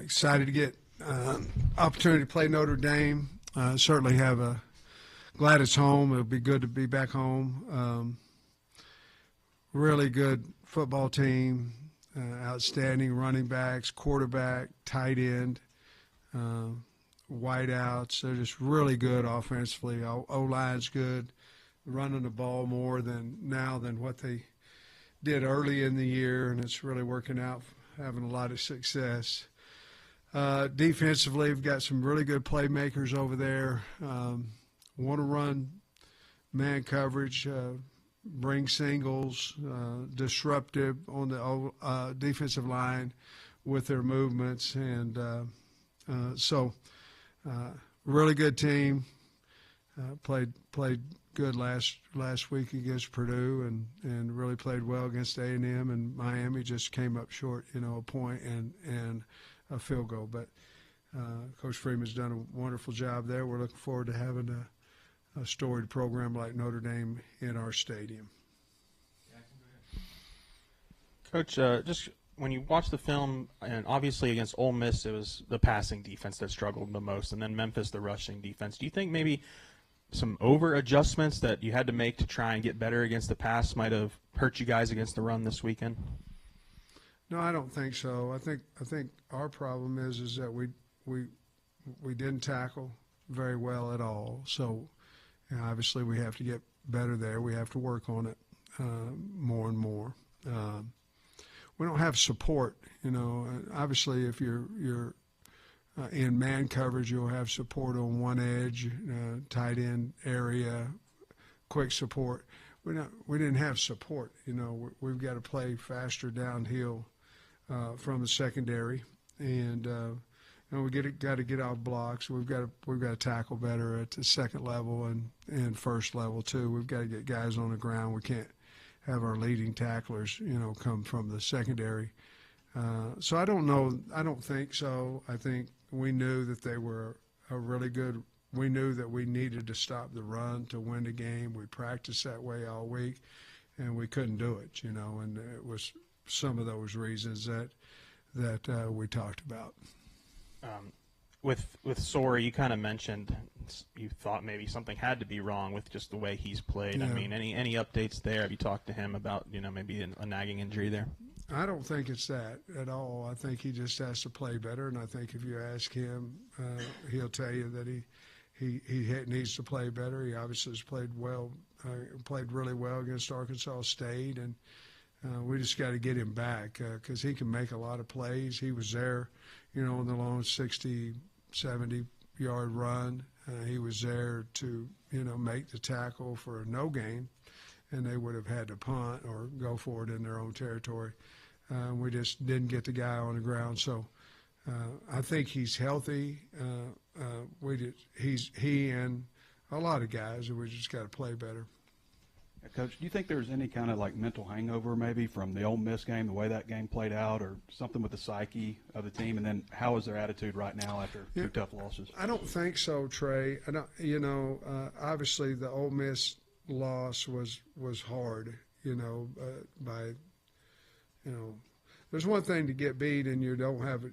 Excited to get opportunity to play Notre Dame. Certainly glad it's home. It'll be good to be back home. Really good football team, outstanding running backs, quarterback, tight end, wideouts. They're just really good offensively. O-line's good, running the ball more than what they did early in the year, and it's really working out, having a lot of success. Defensively, we've got some really good playmakers over there. Want to run man coverage, bring singles, disruptive on the defensive line with their movements, and so really good team. Played good last week against Purdue, and really played well against A&M, and Miami just came up short, a point and a field goal. But Coach Freeman's done a wonderful job there. We're looking forward to having a storied program like Notre Dame in our stadium. Coach, just when you watch the film, and obviously against Ole Miss, it was the passing defense that struggled the most, and then Memphis, the rushing defense. Do you think maybe some over-adjustments that you had to make to try and get better against the pass might have hurt you guys against the run this weekend? No, I don't think so. I think our problem is that we didn't tackle very well at all. So obviously we have to get better there. We have to work on it more and more. We don't have support. Obviously if you're in man coverage, you'll have support on one edge, tight end area, quick support. We didn't have support. We've got to play faster downhill from the secondary, and we got to get off blocks. We've got to tackle better at the second level and first level too. We've got to get guys on the ground. We can't have our leading tacklers, come from the secondary. So I don't know. I don't think so. I think we knew that they were a really good. We knew that we needed to stop the run to win the game. We practiced that way all week, and we couldn't do it. And it was some of those reasons that we talked about. With Sorey, you kind of mentioned you thought maybe something had to be wrong with just the way he's played. Yeah. I mean, any updates there? Have you talked to him about maybe a nagging injury there? I don't think it's that at all. I think he just has to play better, and I think if you ask him, he'll tell you that he needs to play better. He obviously has played well, played really well against Arkansas State, and we just got to get him back because he can make a lot of plays. He was there, on the long 60, 70-yard run. He was there to, make the tackle for a no gain, and they would have had to punt or go for it in their own territory. We just didn't get the guy on the ground. So I think he's healthy. He and a lot of guys, we just got to play better. Coach, do you think there's any kind of mental hangover maybe from the Ole Miss game, the way that game played out, or something with the psyche of the team? And then how is their attitude right now after two tough losses? I don't think so, Trey. Obviously the Ole Miss loss was hard, there's one thing to get beat and you don't have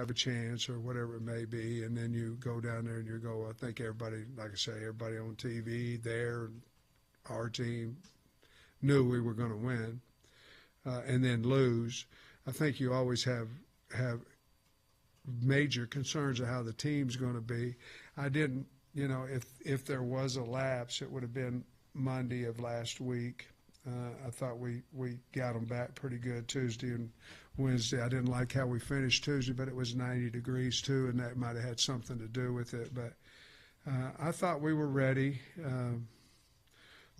a chance or whatever it may be, and then you go down there and you go, I think everybody, like I say, everybody on TV there, our team knew we were going to win, and then lose. I think you always have major concerns of how the team's going to be. I didn't, if there was a lapse, it would have been Monday of last week. I thought we got them back pretty good Tuesday and Wednesday. I didn't like how we finished Tuesday, but it was 90 degrees too, and that might have had something to do with it. But I thought we were ready.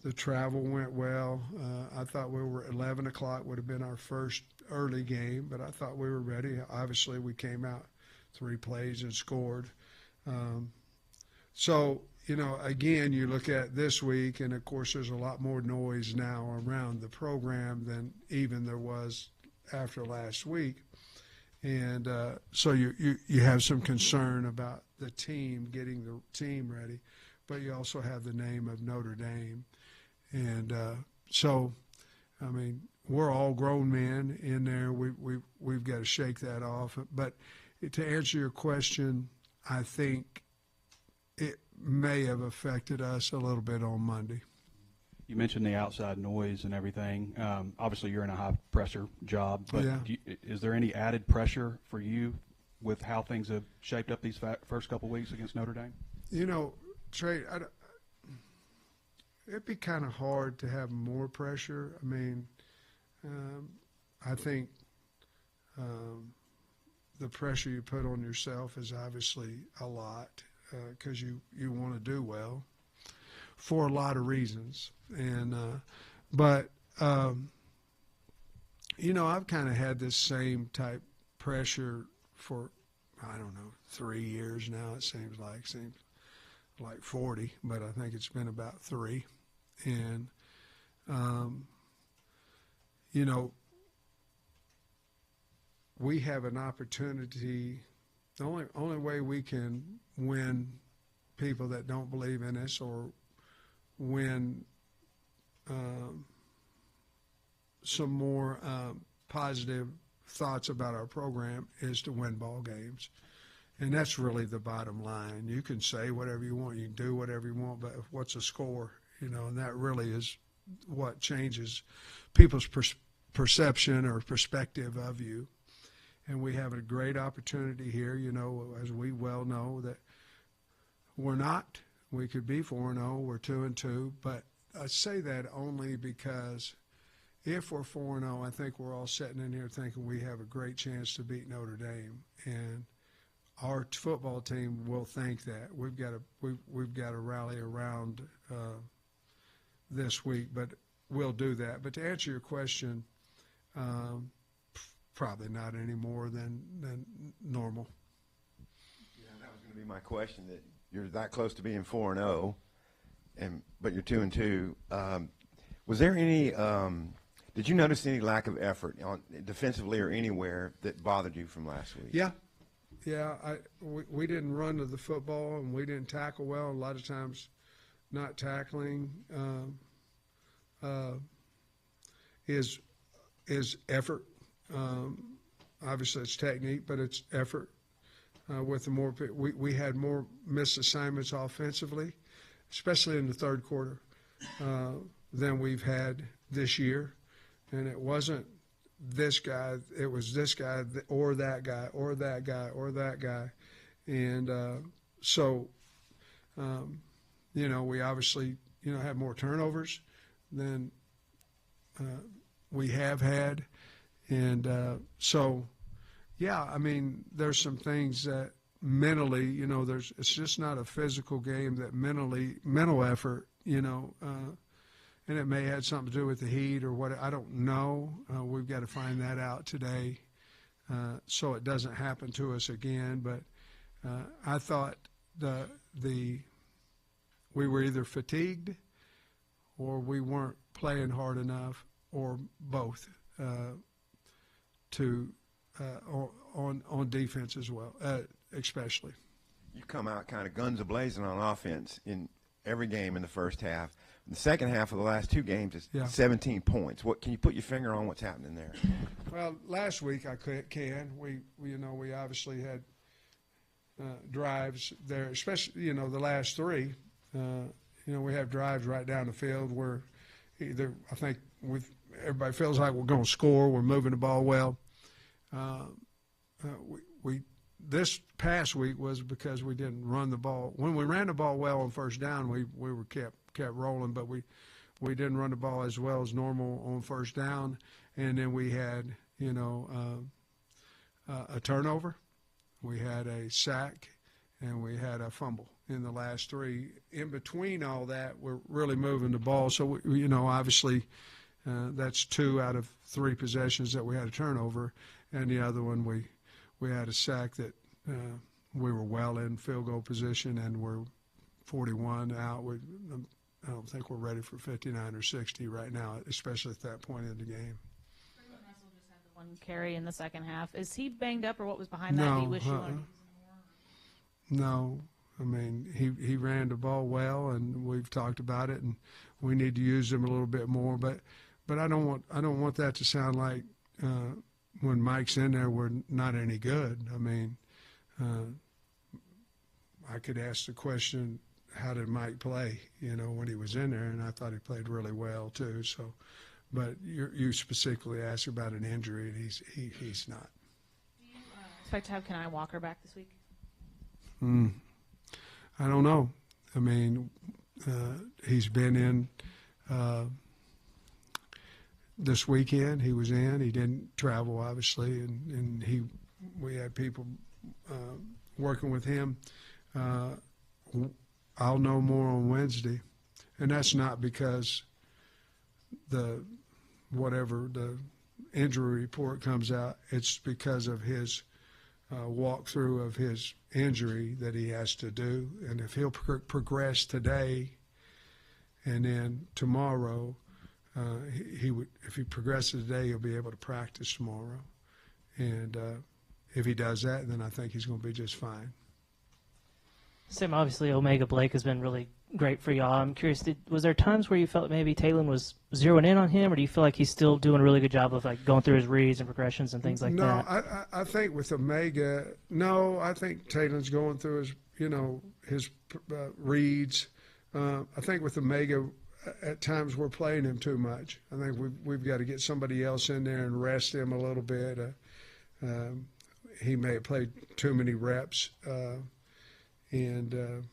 The travel went well. I thought we were 11 o'clock would have been our first early game, but I thought we were ready. Obviously, we came out 3 plays and scored. Again, you look at this week, and, of course, there's a lot more noise now around the program than even there was after last week. And so you have some concern about the team, getting the team ready, but you also have the name of Notre Dame. And we're all grown men in there. We've got to shake that off. But to answer your question, I think it may have affected us a little bit on Monday. You mentioned the outside noise and everything. Obviously, you're in a high-pressure job, but Yeah. Is there any added pressure for you with how things have shaped up these first couple weeks against Notre Dame? You know, Trey, it'd be kind of hard to have more pressure. I mean, I think the pressure you put on yourself is obviously a lot because you want to do well for a lot of reasons. And but you know, I've kind of had this same type pressure for, I don't know, 3 years now. It seems like 40, but I think it's been about 3. And you know, we have an opportunity. The only way we can win people that don't believe in us or win some more positive thoughts about our program is to win ball games. And that's really the bottom line. You can say whatever you want, you can do whatever you want, but what's a score? You know, and that really is what changes people's perception or perspective of you. And we have a great opportunity here, you know, as we well know that we could be 4-0, we're 2-2, but I say that only because if we're 4-0, I think we're all sitting in here thinking we have a great chance to beat Notre Dame, and our football team will think that. We've got to rally around this week, but we'll do that. But to answer your question, probably not any more than normal. Yeah, that was going to be my question. That you're that close to being 4-0, but you're 2-2. Was there any? Did you notice any lack of effort defensively or anywhere that bothered you from last week? Yeah. We didn't run to the football and we didn't tackle well. A lot of times, not tackling is effort. Obviously, it's technique, but it's effort. With the more we had more missed assignments offensively, especially in the third quarter, than we've had this year. And it wasn't this guy, it was this guy or that guy or that guy or that guy. And so, you know, we obviously, you know, have more turnovers than we have had. And so, yeah, I mean, there's some things that mentally, you know, it's just not a physical game that mental effort, you know, and it may have something to do with the heat or what, I don't know. We've got to find that out today so it doesn't happen to us again. But I thought we were either fatigued or we weren't playing hard enough or both on defense as well, especially. You come out kind of guns a-blazing on offense in every game in the first half. In the second half of the last 2 games, it's 17 points. What can you put your finger on what's happening there? Well, last week I can. We obviously had drives there, especially, you know, the last 3. You know, we have drives right down the field where either I think everybody feels like we're going to score. We're moving the ball well. This past week was because we didn't run the ball. When we ran the ball well on first down, we were kept rolling, but we didn't run the ball as well as normal on first down. And then we had, you know, a turnover, we had a sack, and we had a fumble in the last 3. In between all that, we're really moving the ball. So, you know, obviously that's 2 out of 3 possessions that we had a turnover, and the other one we had a sack that we were well in field goal position, and we're 41 out. I don't think we're ready for 59 or 60 right now, especially at that point in the game. Russell just had the 1 carry in the second half. Is he banged up, or what was behind that? No, Do you wish you wanted to use him more? No. I mean, he ran the ball well, and we've talked about it, and we need to use him a little bit more. But but I don't want that to sound like when Mike's in there we're not any good. I mean, I could ask the question, how did Mike play? When he was in there, and I thought he played really well too. So, but you specifically asked about an injury, and he's not. Do you expect to have Kenai Walker back this week? I don't know. I mean, he's been in this weekend. He was in. He didn't travel, obviously, and we had people working with him. I'll know more on Wednesday, and that's not because whatever the injury report comes out. It's because of his walkthrough of his injury that he has to do, and if he'll progress today, and then tomorrow, if he progresses today, he'll be able to practice tomorrow, and if he does that, then I think he's going to be just fine. Sam, obviously Omega Blake has been really great for y'all. I'm curious, was there times where you felt maybe Talon was zeroing in on him, or do you feel like he's still doing a really good job of going through his reads and progressions and things like that? No, I think with Omega, I think Talon's going through his reads. I think with Omega, at times we're playing him too much. I think we've got to get somebody else in there and rest him a little bit. He may have played too many reps. And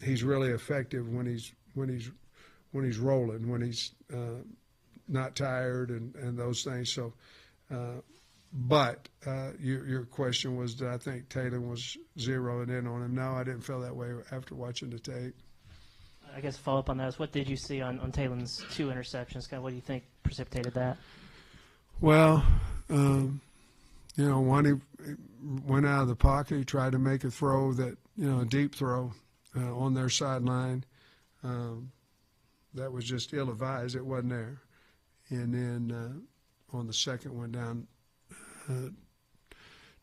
he's really effective when he's rolling, when he's not tired and those things. So, but your question was, did I think Taylor was zeroing in on him? No, I didn't feel that way after watching the tape. I guess follow up on that is, what did you see on Talon's 2 interceptions? Kind of what do you think precipitated that? Well, one, he went out of the pocket. He tried to make a throw that, a deep throw on their sideline. That was just ill-advised. It wasn't there. And then on the second one down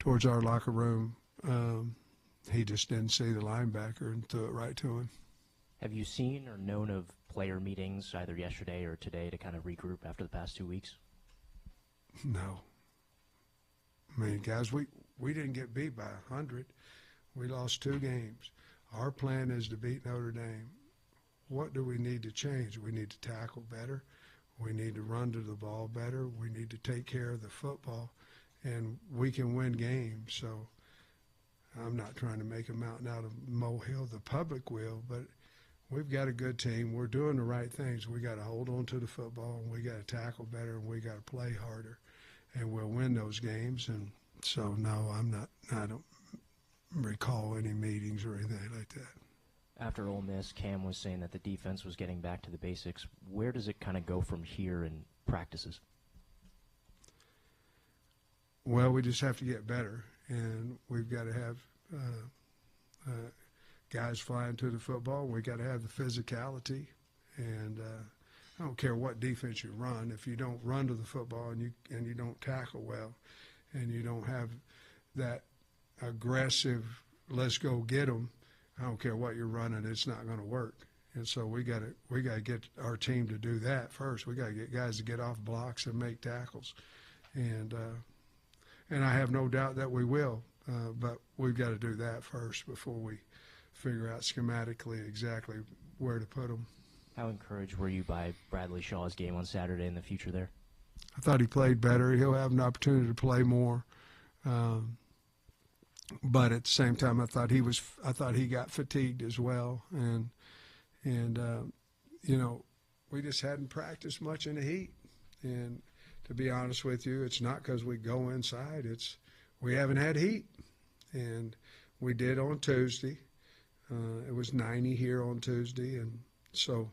towards our locker room, he just didn't see the linebacker and threw it right to him. Have you seen or known of player meetings either yesterday or today to kind of regroup after the past 2 weeks? No. I mean, guys, we didn't get beat by 100. We lost 2 games. Our plan is to beat Notre Dame. What do we need to change? We need to tackle better. We need to run to the ball better. We need to take care of the football, and we can win games. So I'm not trying to make a mountain out of a molehill. The public will, but we've got a good team. We're doing the right things. We got to hold on to the football, and we got to tackle better, and we got to play harder, and we'll win those games. And so, no, I don't recall any meetings or anything like that. After Ole Miss, Cam was saying that the defense was getting back to the basics. Where does it kind of go from here in practices? Well, we just have to get better, and we've got to have guys flying to the football. We got to have the physicality, and I don't care what defense you run. If you don't run to the football and you don't tackle well, and you don't have that aggressive, let's go get them, I don't care what you're running, it's not going to work. And so we got to get our team to do that first. We got to get guys to get off blocks and make tackles, and I have no doubt that we will. But we've got to do that first before we figure out schematically exactly where to put them. How encouraged were you by Bradley Shaw's game on Saturday and the future there? I thought he played better. He'll have an opportunity to play more. But at the same time, I thought he got fatigued as well, and we just hadn't practiced much in the heat. And to be honest with you, it's not because we go inside; it's we haven't had heat, and we did on Tuesday. It was 90 here on Tuesday, and so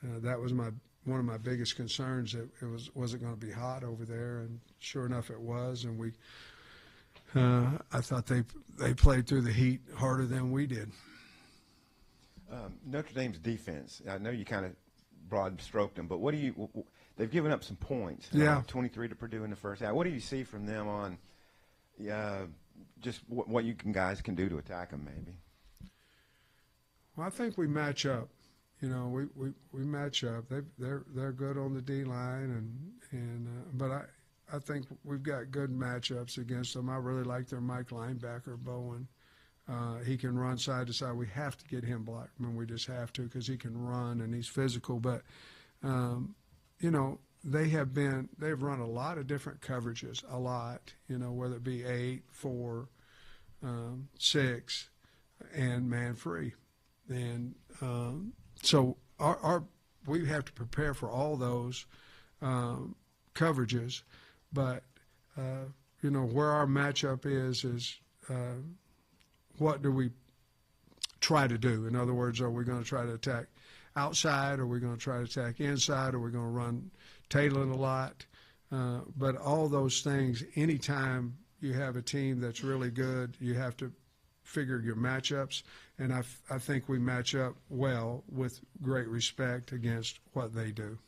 that was one of my biggest concerns, that it wasn't going to be hot over there, and sure enough, it was, and I thought they played through the heat harder than we did. Notre Dame's defense, I know you kind of broad stroked them, but they've given up some points. Yeah. 23 to Purdue in the first half. What do you see from them on just what you guys can do to attack them maybe? Well, I think we match up we match up. They're good on the D line, but I think we've got good matchups against them. I really like their Mike linebacker, Bowen. He can run side to side. We have to get him blocked. I mean, we just have to because he can run and he's physical. But they've run a lot of different coverages, a lot. Whether it be 8, 4, 6, and man free, and so we have to prepare for all those coverages. But where our matchup is what do we try to do? In other words, are we going to try to attack outside? Are we going to try to attack inside? Are we going to run Taylor a lot? But all those things, anytime you have a team that's really good, you have to figure your matchups. And I think we match up well with great respect against what they do.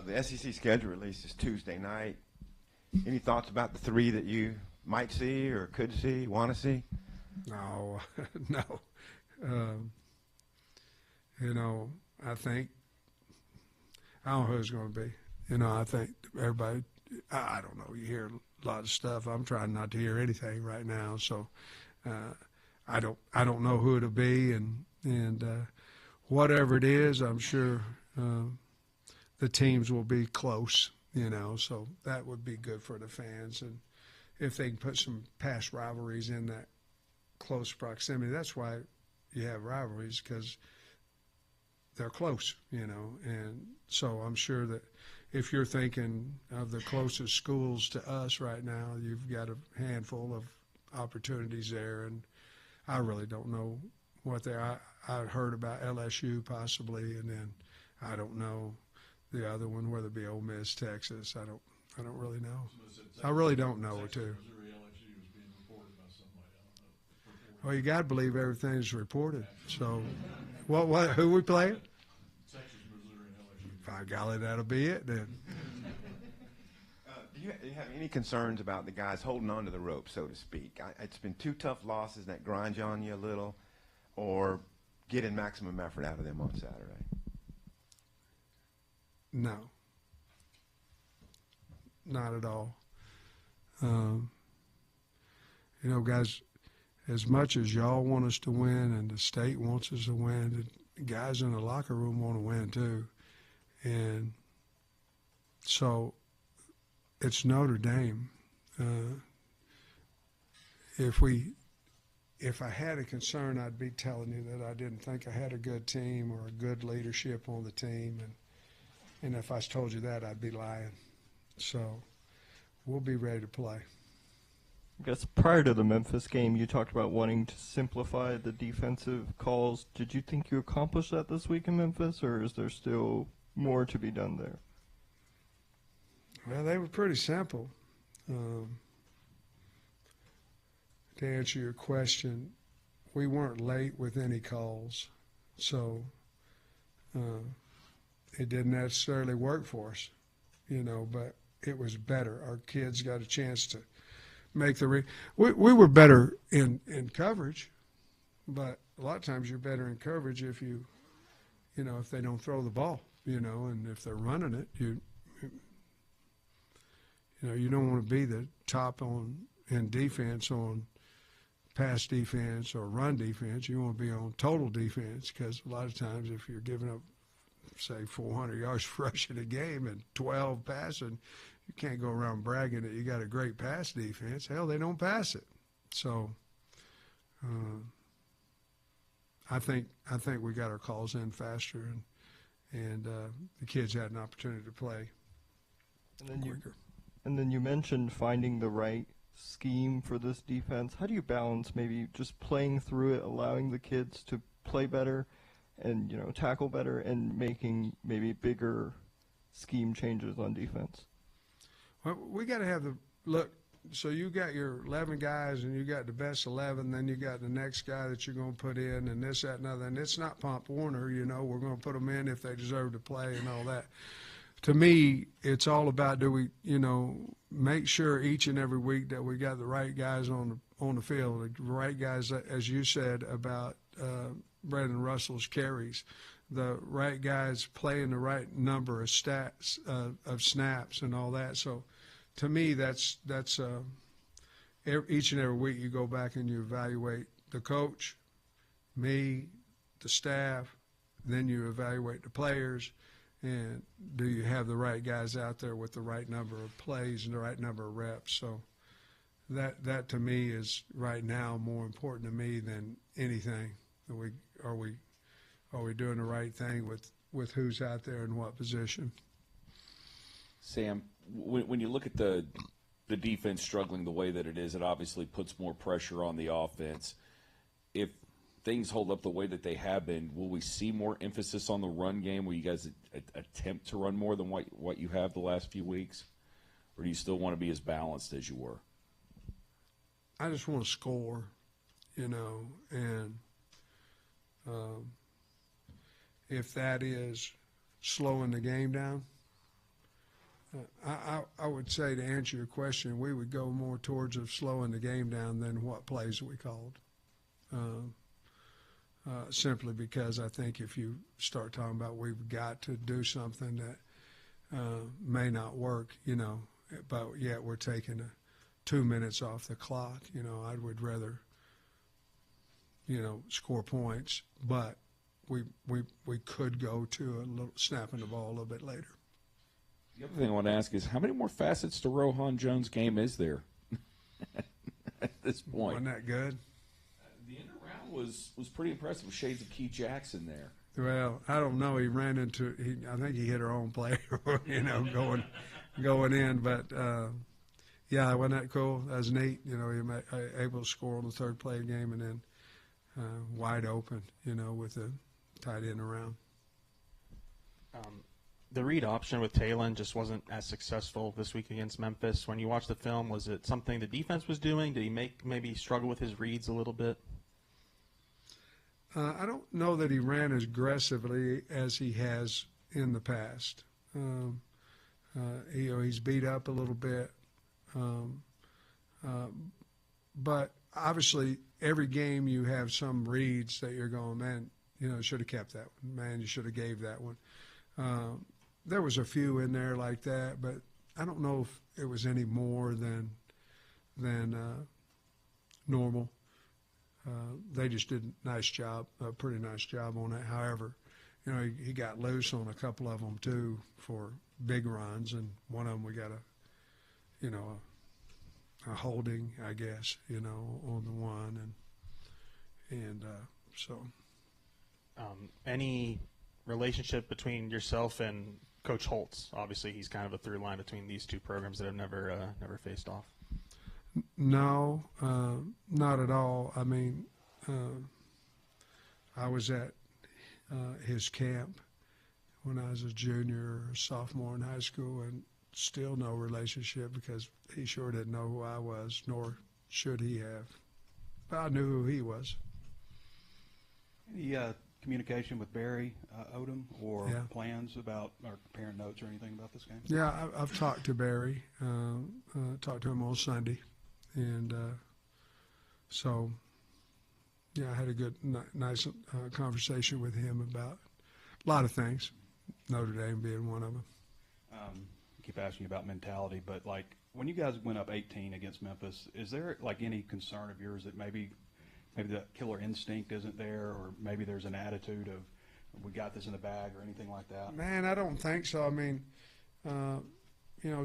The SEC schedule release is Tuesday night. Any thoughts about the 3 that you might see or could see, want to see? No, no. I think I don't know who it's going to be. I think everybody. I don't know. You hear a lot of stuff. I'm trying not to hear anything right now, so I don't know who it'll be, and whatever it is, I'm sure the teams will be close. So that would be good for the fans, and if they can put some past rivalries in that close proximity. That's why you have rivalries, because they're close, and so I'm sure that if you're thinking of the closest schools to us right now, you've got a handful of opportunities there, and I really don't know what they are. I heard about LSU possibly, and then I don't know the other one, whether it be Ole Miss, Texas. I don't really know. I really don't know it too. Well, you got to believe everything's reported. So, who we playing? Texas, Missouri, and LSU. By golly, that'll be it then. Do you have any concerns about the guys holding on to the rope, so to speak? It's been 2 tough losses that grind you on you a little, or getting maximum effort out of them on Saturday? No, not at all. Guys, as much as y'all want us to win and the state wants us to win, the guys in the locker room want to win too. And so it's Notre Dame. If I had a concern, I'd be telling you that I didn't think I had a good team or a good leadership on the team. And if I told you that, I'd be lying. So we'll be ready to play. I guess prior to the Memphis game, you talked about wanting to simplify the defensive calls. Did you think you accomplished that this week in Memphis, or is there still more to be done there? Well, they were pretty simple. To answer your question, we weren't late with any calls, so it didn't necessarily work for us, but it was better. Our kids got a chance to make we were better in coverage, but a lot of times you're better in coverage if if they don't throw the ball, and if they're running it, you don't want to be the top in defense on pass defense or run defense. You want to be on total defense, because a lot of times if you're giving up, say, 400 yards rushing a game and 12 passing, you can't go around bragging that you got a great pass defense. Hell, they don't pass it. So I think we got our calls in faster, and the kids had an opportunity to play quicker. And then you mentioned finding the right scheme for this defense. How do you balance maybe just playing through it, allowing the kids to play better and tackle better, and making maybe bigger scheme changes on defense? Well, we got to have look. So you got your 11 guys, and you got the best 11. Then you got the next guy that you're going to put in, and this, that, and other. And it's not Pomp Warner. We're going to put them in if they deserve to play and all that. To me, it's all about, do we, make sure each and every week that we got the right guys on the field, the right guys, as you said about Brandon Russell's carries, the right guys playing the right number of stats of snaps and all that. So, to me, that's each and every week you go back and you evaluate the coach, me, the staff, then you evaluate the players, and do you have the right guys out there with the right number of plays and the right number of reps. So that to me is right now more important to me than anything. Are we doing the right thing with who's out there in what position? Sam, when you look at the defense struggling the way that it is, it obviously puts more pressure on the offense. If things hold up the way that they have been, will we see more emphasis on the run game? Will you guys attempt to run more than what you have the last few weeks? Or do you still want to be as balanced as you were? I just want to score, and if that is slowing the game down, I would say, to answer your question, we would go more towards of slowing the game down than what plays we called. Simply because I think if you start talking about we've got to do something that may not work, but yet we're taking 2 minutes off the clock, I would rather, score points, but we could go to a little snapping the ball a little bit later. The other thing I want to ask is, how many more facets to Rohan Jones' game is there at this point? Wasn't that good? The end around was pretty impressive with shades of Keith Jackson there. Well, I don't know. He ran into. I think he hit our own player, going in. But yeah, wasn't that cool? That was neat. He was able to score on the third play of the game, and then wide open. With the tight end around. The read option with Talon just wasn't as successful this week against Memphis. When you watch the film, was it something the defense was doing? Did he maybe struggle with his reads a little bit? I don't know that he ran as aggressively as he has in the past. He's beat up a little bit. But obviously every game you have some reads that you're going, man, should have kept that one. Man, you should have gave that one. There was a few in there like that, but I don't know if it was any more than normal. They just did a pretty nice job on it. However, he got loose on a couple of them too for big runs, and one of them we got a holding, I guess, on the one, and so. Any relationship between yourself and Coach Holtz? Obviously, he's kind of a through line between these two programs that have never faced off. No, not at all. I mean, I was at his camp when I was a junior or sophomore in high school, and still no relationship because he sure didn't know who I was, nor should he have. But I knew who he was. Any communication with Barry Odom or Yeah. plans about or comparing notes or anything about this game? Yeah, I've talked to Barry, talked to him on Sunday, and so, yeah, I had a good, nice conversation with him about a lot of things, Notre Dame being one of them. I keep asking you about mentality, but when you guys went up 18 against Memphis, is there any concern of yours that maybe the killer instinct isn't there, or maybe there's an attitude of we got this in the bag or anything like that? Man, I don't think so. I mean,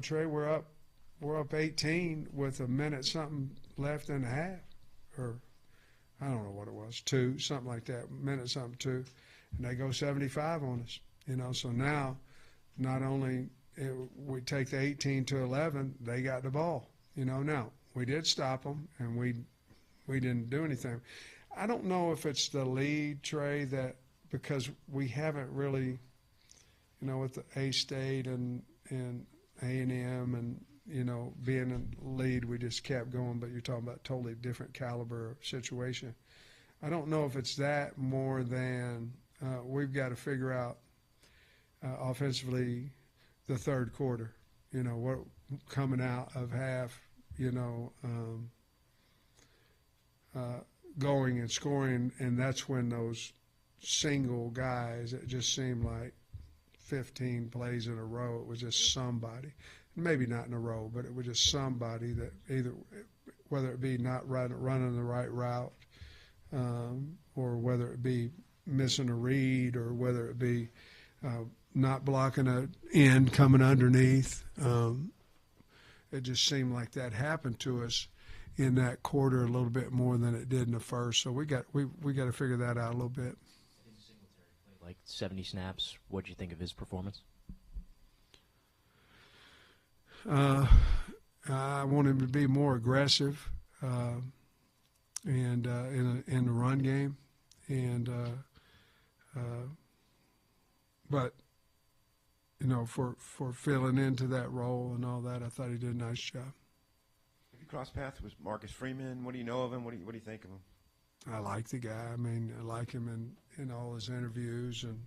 Trey, we're up 18 with a minute something left in the half, or I don't know what it was, 2, something like that, minute something 2, and they go 75 on us. So now, not only we take the 18 to 11, they got the ball. Now we did stop them, and we didn't do anything. I don't know if it's the lead, Trey, that because we haven't really, with the A-State and A&M and, being in lead, we just kept going, but you're talking about totally different caliber of situation. I don't know if it's that more than we've got to figure out offensively the third quarter, what coming out of half, going and scoring, and that's when those single guys. It just seemed like 15 plays in a row. It was just somebody, maybe not in a row, but it was just somebody that either, whether it be not running the right route, or whether it be missing a read, or whether it be not blocking an end coming underneath. It just seemed like that happened to us in that quarter a little bit more than it did in the first. So we got to figure that out a little bit. Like 70 snaps. What do you think of his performance? I want him to be more aggressive, and in the run game, and but you know, for filling into that role and all that, I thought he did a nice job. Have you crossed paths with Marcus Freeman? What do you know of him? What do you think of him? I like the guy. I mean, I like him in all his interviews, and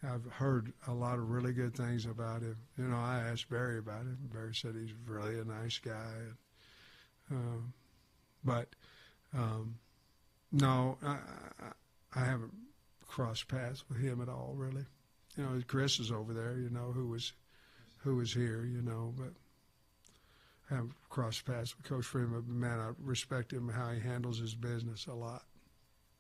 I've heard a lot of really good things about him. You know, I asked Barry about him. Barry said he's really a nice guy. No, I haven't crossed paths with him at all, really. You know, Chris is over there, you know, who was here, you know, but I haven't crossed paths with Coach Freeman. But man, I respect him, how he handles his business a lot.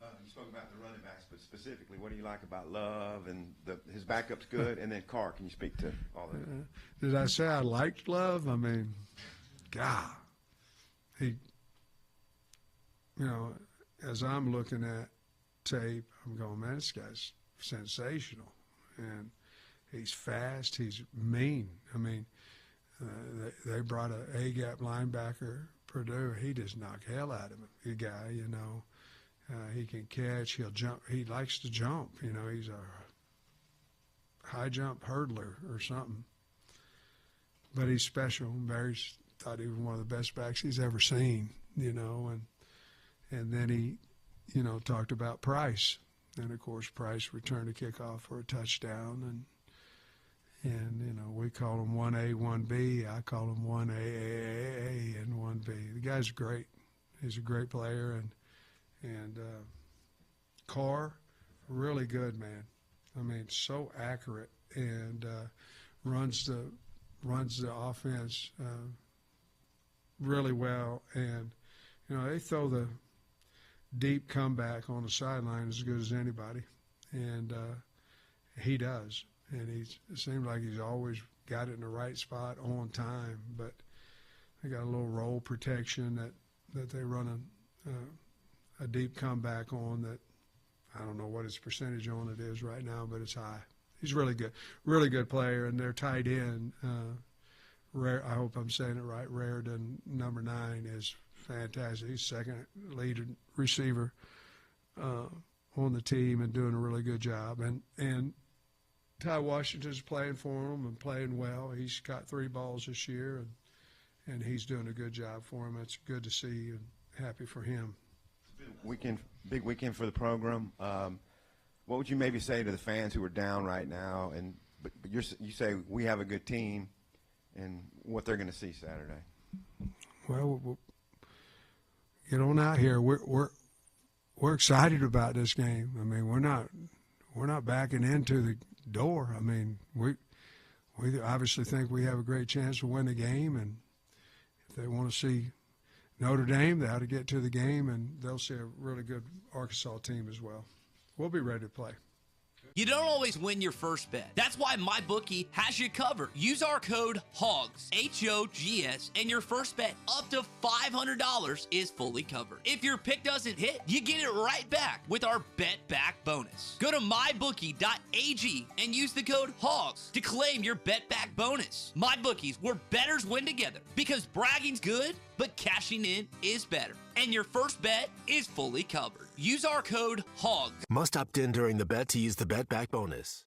You spoke about the running backs, but specifically, what do you like about Love and his backup's good, and then Carr? Can you speak to all that? Did I say I liked Love? I mean, God, he, you know, as I'm looking at tape, I'm going, man, this guy's sensational, and he's fast, he's mean. I mean, they brought a A-gap linebacker, Purdue. He just knocked hell out of him. The guy, you know. He can catch. He'll jump. He likes to jump. You know, he's a high jump hurdler or something. But he's special. Barry's thought he was one of the best backs he's ever seen. You know, and then he, you know, talked about Price, and of course Price returned a kickoff for a touchdown, and you know, we call him 1A, 1B. I call him 1A, and 1B. The guy's great. He's a great player, and Carr, really good, man. I mean, so accurate, and runs the offense really well. And you know, they throw the deep comeback on the sideline as good as anybody, and he does. And it seems like he's always got it in the right spot on time. But they got a little roll protection that they run a deep comeback on that I don't know what his percentage on it is right now, but it's high. He's really good player, and their tight end, I hope I'm saying it right, Raridan, number 9, is fantastic. He's second lead receiver on the team and doing a really good job. And Ty Washington's playing for him and playing well. He's got 3 balls this year, and he's doing a good job for him. It's good to see and happy for him. Big weekend for the program. What would you maybe say to the fans who are down right now? But you say we have a good team, and what they're going to see Saturday. Well, we'll get on out here. We're excited about this game. I mean, we're not backing into the door. I mean, we obviously think we have a great chance to win the game, and if they want to see Notre Dame, they ought to get to the game, and they'll see a really good Arkansas team as well. We'll be ready to play. You don't always win your first bet. That's why MyBookie has you covered. Use our code HOGS, H-O-G-S, and your first bet up to $500 is fully covered. If your pick doesn't hit, you get it right back with our Bet Back bonus. Go to mybookie.ag and use the code HOGS to claim your Bet Back bonus. MyBookie's where bettors win together, because bragging's good, but cashing in is better. And your first bet is fully covered. Use our code HOGS. Must opt in during the bet to use the Bet Back bonus.